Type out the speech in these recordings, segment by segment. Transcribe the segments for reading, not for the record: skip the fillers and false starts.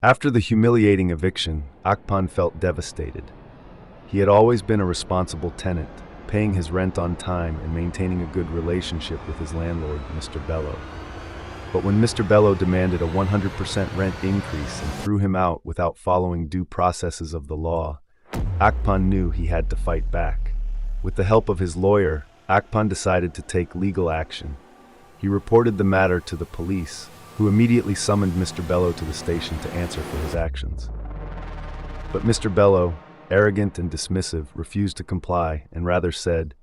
After the humiliating eviction, Akpan felt devastated. He had always been a responsible tenant, paying his rent on time and maintaining a good relationship with his landlord, Mr. Bello. But when Mr. Bello demanded a 100% rent increase and threw him out without following due processes of the law, Akpan knew he had to fight back. With the help of his lawyer, Akpan decided to take legal action. He reported the matter to the police, who immediately summoned Mr. Bello to the station to answer for his actions. But Mr. Bello, arrogant and dismissive, refused to comply and rather said,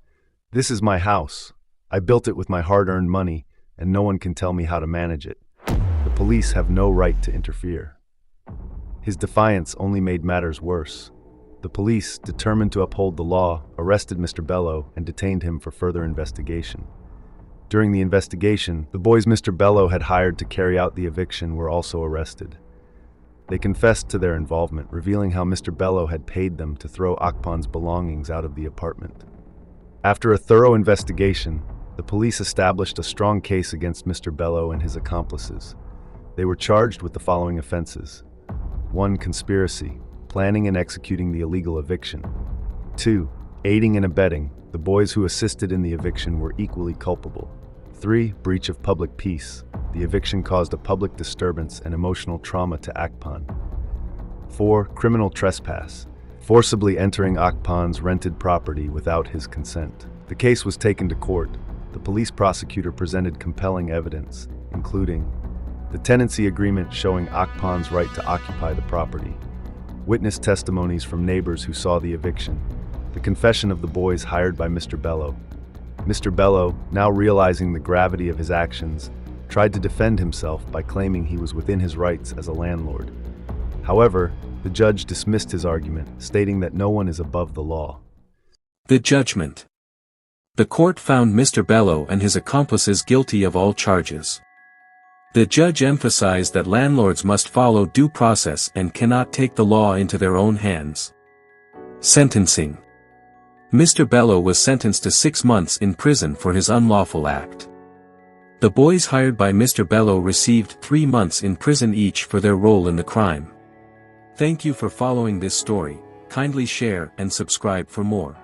"This is my house. I built it with my hard-earned money, and no one can tell me how to manage it. The police have no right to interfere." His defiance only made matters worse. The police, determined to uphold the law, arrested Mr. Bello and detained him for further investigation. During the investigation, the boys Mr. Bello had hired to carry out the eviction were also arrested. They confessed to their involvement, revealing how Mr. Bello had paid them to throw Akpan's belongings out of the apartment. After a thorough investigation, the police established a strong case against Mr. Bello and his accomplices. They were charged with the following offenses: 1. Conspiracy, planning and executing the illegal eviction. 2. Aiding and abetting. The boys who assisted in the eviction were equally culpable. 3. Breach of public peace. The eviction caused a public disturbance and emotional trauma to Akpan. 4. Criminal trespass. Forcibly entering Akpan's rented property without his consent. The case was taken to court. The police prosecutor presented compelling evidence, including the tenancy agreement showing Akpan's right to occupy the property, witness testimonies from neighbors who saw the eviction, the confession of the boys hired by Mr. Bello. Mr. Bello, now realizing the gravity of his actions, tried to defend himself by claiming he was within his rights as a landlord. However, the judge dismissed his argument, stating that no one is above the law. The judgment. The court found Mr. Bello and his accomplices guilty of all charges. The judge emphasized that landlords must follow due process and cannot take the law into their own hands. Sentencing. Mr. Bello was sentenced to 6 months in prison for his unlawful act. The boys hired by Mr. Bello received 3 months in prison each for their role in the crime. Thank you for following this story. Kindly share and subscribe for more.